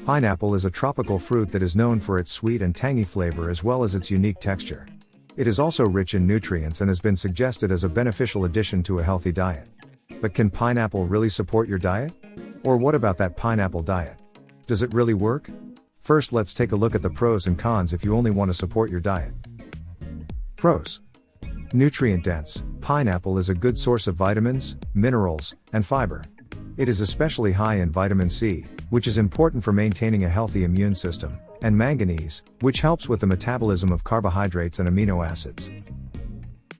Pineapple is a tropical fruit that is known for its sweet and tangy flavor as well as its unique texture. It is also rich in nutrients and has been suggested as a beneficial addition to a healthy diet. But can pineapple really support your diet? Or what about that pineapple diet? Does it really work? First, let's take a look at the pros and cons if you only want to support your diet. Pros. Nutrient dense. Pineapple is a good source of vitamins, minerals, and fiber. It is especially high in vitamin C, which is important for maintaining a healthy immune system, and manganese, which helps with the metabolism of carbohydrates and amino acids.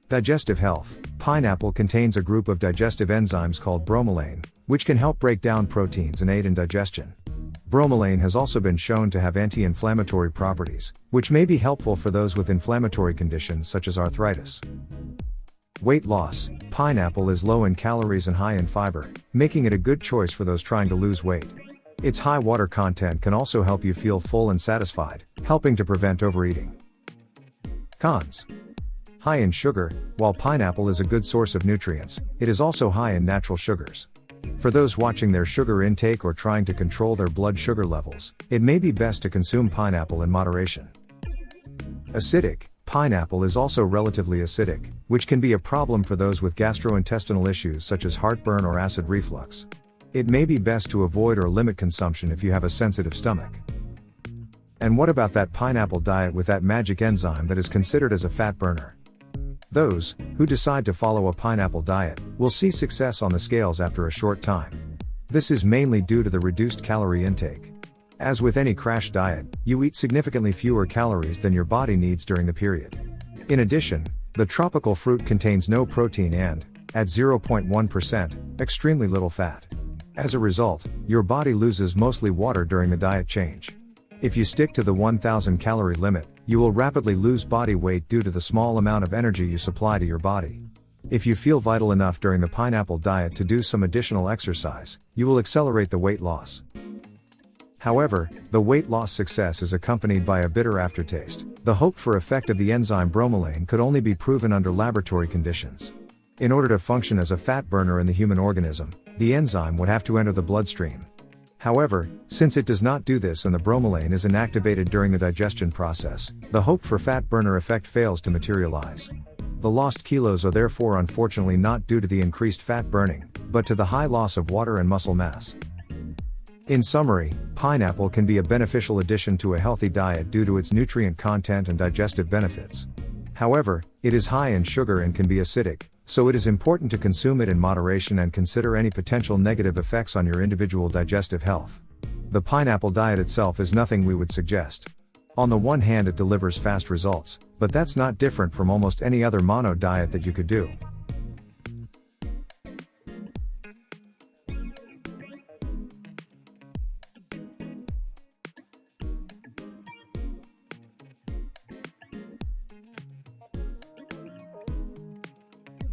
Digestive health. Pineapple contains a group of digestive enzymes called bromelain, which can help break down proteins and aid in digestion. Bromelain has also been shown to have anti-inflammatory properties, which may be helpful for those with inflammatory conditions such as arthritis. Weight loss. Pineapple is low in calories and high in fiber, making it a good choice for those trying to lose weight. Its high water content can also help you feel full and satisfied, helping to prevent overeating. Cons. High in sugar. While pineapple is a good source of nutrients, it is also high in natural sugars. For those watching their sugar intake or trying to control their blood sugar levels, it may be best to consume pineapple in moderation. Acidic. Pineapple is also relatively acidic, which can be a problem for those with gastrointestinal issues such as heartburn or acid reflux. It may be best to avoid or limit consumption if you have a sensitive stomach. And what about that pineapple diet with that magic enzyme that is considered as a fat burner? Those who decide to follow a pineapple diet will see success on the scales after a short time. This is mainly due to the reduced calorie intake. As with any crash diet, you eat significantly fewer calories than your body needs during the period. In addition, the tropical fruit contains no protein and, at 0.1%, extremely little fat. As a result, your body loses mostly water during the diet change. If you stick to the 1000 calorie limit, you will rapidly lose body weight due to the small amount of energy you supply to your body. If you feel vital enough during the pineapple diet to do some additional exercise, you will accelerate the weight loss. However, the weight loss success is accompanied by a bitter aftertaste. The hoped for effect of the enzyme bromelain could only be proven under laboratory conditions. In order to function as a fat burner in the human organism, the enzyme would have to enter the bloodstream. However, since it does not do this and the bromelain is inactivated during the digestion process, the hoped for fat burner effect fails to materialize. The lost kilos are therefore unfortunately not due to the increased fat burning, but to the high loss of water and muscle mass. In summary, pineapple can be a beneficial addition to a healthy diet due to its nutrient content and digestive benefits. However, it is high in sugar and can be acidic, so it is important to consume it in moderation and consider any potential negative effects on your individual digestive health. The pineapple diet itself is nothing we would suggest. On the one hand, it delivers fast results, but that's not different from almost any other mono diet that you could do.